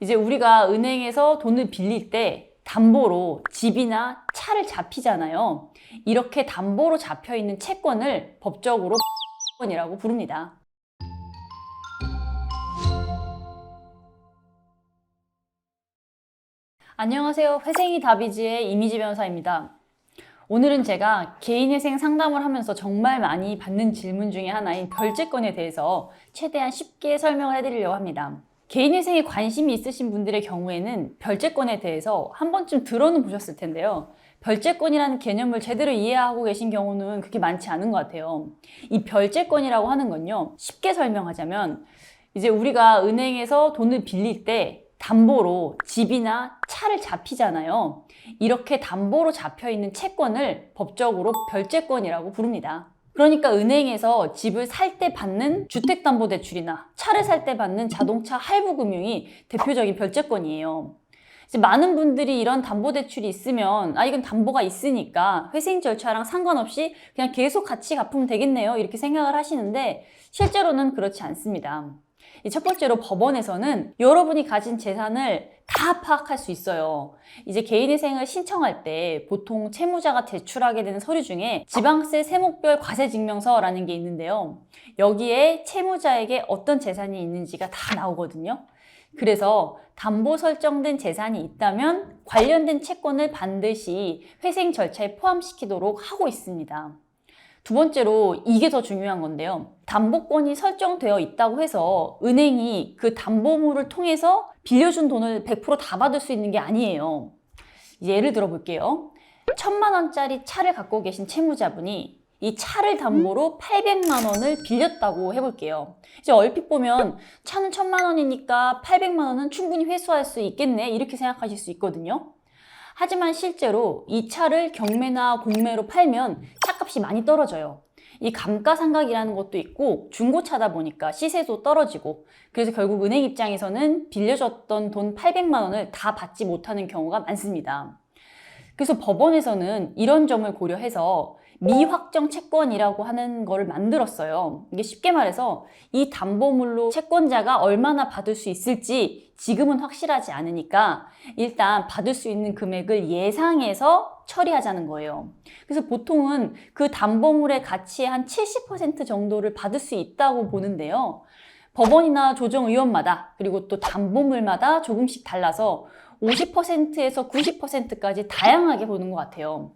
이제 우리가 은행에서 돈을 빌릴 때 담보로 집이나 차를 잡히잖아요. 이렇게 담보로 잡혀 있는 채권을 법적으로 채권이라고 부릅니다. 안녕하세요. 회생이 다비지의 이미지 변호사입니다. 오늘은 제가 개인회생 상담을 하면서 정말 많이 받는 질문 중에 하나인 별채권에 대해서 최대한 쉽게 설명을 해드리려고 합니다. 개인회생에 관심이 있으신 분들의 경우에는 별채권에 대해서 한 번쯤 들어는 보셨을 텐데요. 별채권이라는 개념을 제대로 이해하고 계신 경우는 그렇게 많지 않은 것 같아요. 이 별채권이라고 하는 건요, 쉽게 설명하자면 이제 우리가 은행에서 돈을 빌릴 때 담보로 집이나 차를 잡히잖아요. 이렇게 담보로 잡혀 있는 채권을 법적으로 별채권이라고 부릅니다. 그러니까 은행에서 집을 살 때 받는 주택담보대출이나 차를 살 때 받는 자동차 할부금융이 대표적인 별채권이에요. 이제 많은 분들이 이런 담보대출이 있으면 이건 담보가 있으니까 회생 절차랑 상관없이 그냥 계속 같이 갚으면 되겠네요, 이렇게 생각을 하시는데 실제로는 그렇지 않습니다. 첫 번째로 법원에서는 여러분이 가진 재산을 다 파악할 수 있어요. 이제 개인회생을 신청할 때 보통 채무자가 제출하게 되는 서류 중에 지방세 세목별 과세증명서라는 게 있는데요. 여기에 채무자에게 어떤 재산이 있는지가 다 나오거든요. 그래서 담보 설정된 재산이 있다면 관련된 채권을 반드시 회생 절차에 포함시키도록 하고 있습니다. 두 번째로 이게 더 중요한 건데요. 담보권이 설정되어 있다고 해서 은행이 그 담보물을 통해서 빌려준 돈을 100% 다 받을 수 있는 게 아니에요. 예를 들어 볼게요. 1,000만 원짜리 차를 갖고 계신 채무자분이 이 차를 담보로 800만 원을 빌렸다고 해볼게요. 이제 얼핏 보면 차는 1,000만 원이니까 800만 원은 충분히 회수할 수 있겠네, 이렇게 생각하실 수 있거든요. 하지만 실제로 이 차를 경매나 공매로 팔면 차값이 많이 떨어져요. 이 감가상각이라는 것도 있고 중고차다 보니까 시세도 떨어지고, 그래서 결국 은행 입장에서는 빌려줬던 돈 800만 원을 다 받지 못하는 경우가 많습니다. 그래서 법원에서는 이런 점을 고려해서 미확정 채권이라고 하는 거를 만들었어요. 이게 쉽게 말해서 이 담보물로 채권자가 얼마나 받을 수 있을지 지금은 확실하지 않으니까 일단 받을 수 있는 금액을 예상해서 처리하자는 거예요. 그래서 보통은 그 담보물의 가치의 한 70% 정도를 받을 수 있다고 보는데요. 법원이나 조정의원마다 그리고 또 담보물마다 조금씩 달라서 50%에서 90%까지 다양하게 보는 것 같아요.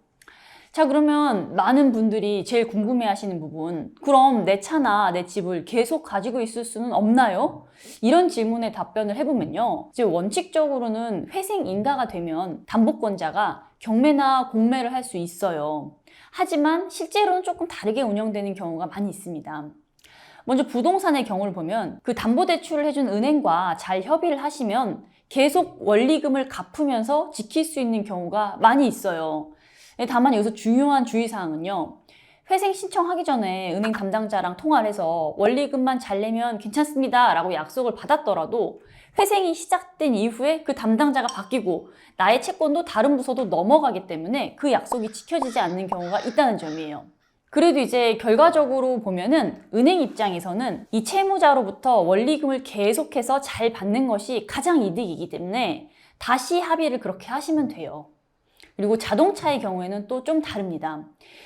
자, 그러면 많은 분들이 제일 궁금해하시는 부분, 그럼 내 차나 내 집을 계속 가지고 있을 수는 없나요? 이런 질문에 답변을 해보면요, 이제 원칙적으로는 회생 인가가 되면 담보권자가 경매나 공매를 할 수 있어요. 하지만 실제로는 조금 다르게 운영되는 경우가 많이 있습니다. 먼저 부동산의 경우를 보면 그 담보대출을 해준 은행과 잘 협의를 하시면 계속 원리금을 갚으면서 지킬 수 있는 경우가 많이 있어요. 다만 여기서 중요한 주의사항은요, 회생 신청하기 전에 은행 담당자랑 통화를 해서 원리금만 잘 내면 괜찮습니다 라고 약속을 받았더라도 회생이 시작된 이후에 그 담당자가 바뀌고 나의 채권도 다른 부서도 넘어가기 때문에 그 약속이 지켜지지 않는 경우가 있다는 점이에요. 그래도 이제 결과적으로 보면은 은행 입장에서는 이 채무자로부터 원리금을 계속해서 잘 받는 것이 가장 이득이기 때문에 다시 합의를 그렇게 하시면 돼요. 그리고 자동차의 경우에는 또 좀 다릅니다.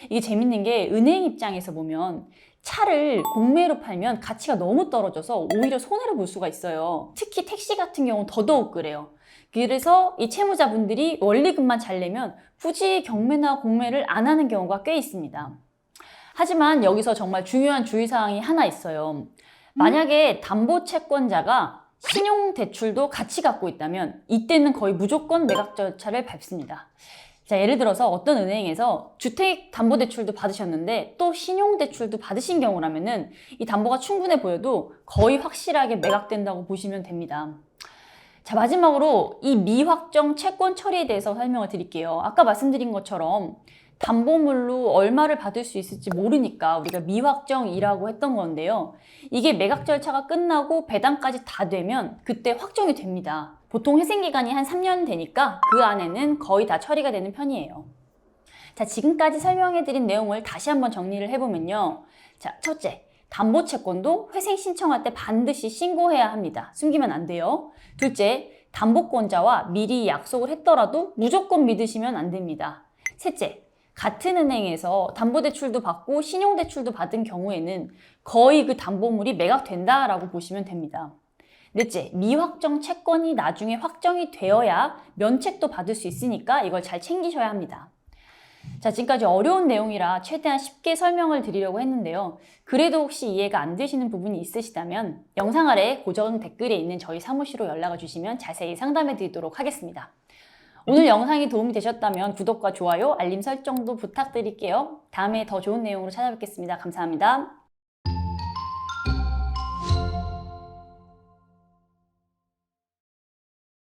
이게 재밌는 게 은행 입장에서 보면 차를 공매로 팔면 가치가 너무 떨어져서 오히려 손해를 볼 수가 있어요. 특히 택시 같은 경우는 더더욱 그래요. 그래서 이 채무자분들이 원리금만 잘 내면 굳이 경매나 공매를 안 하는 경우가 꽤 있습니다. 하지만 여기서 정말 중요한 주의사항이 하나 있어요. 만약에 담보채권자가 신용대출도 같이 갖고 있다면 이때는 거의 무조건 매각 절차를 밟습니다. 자, 예를 들어서 어떤 은행에서 주택담보대출도 받으셨는데 또 신용대출도 받으신 경우라면은 이 담보가 충분해 보여도 거의 확실하게 매각된다고 보시면 됩니다. 자, 마지막으로 이 미확정 채권 처리에 대해서 설명을 드릴게요. 아까 말씀드린 것처럼 담보물로 얼마를 받을 수 있을지 모르니까 우리가 미확정이라고 했던 건데요. 이게 매각 절차가 끝나고 배당까지 다 되면 그때 확정이 됩니다. 보통 회생기간이 한 3년 되니까 그 안에는 거의 다 처리가 되는 편이에요. 자, 지금까지 설명해드린 내용을 다시 한번 정리를 해보면요. 자, 첫째, 담보채권도 회생 신청할 때 반드시 신고해야 합니다. 숨기면 안 돼요. 둘째, 담보권자와 미리 약속을 했더라도 무조건 믿으시면 안 됩니다. 셋째, 같은 은행에서 담보대출도 받고 신용대출도 받은 경우에는 거의 그 담보물이 매각된다라고 보시면 됩니다. 넷째, 미확정 채권이 나중에 확정이 되어야 면책도 받을 수 있으니까 이걸 잘 챙기셔야 합니다. 자, 지금까지 어려운 내용이라 최대한 쉽게 설명을 드리려고 했는데요. 그래도 혹시 이해가 안 되시는 부분이 있으시다면 영상 아래 고정 댓글에 있는 저희 사무실로 연락을 주시면 자세히 상담해 드리도록 하겠습니다. 오늘 영상이 도움이 되셨다면 구독과 좋아요, 알림 설정도 부탁드릴게요. 다음에 더 좋은 내용으로 찾아뵙겠습니다. 감사합니다.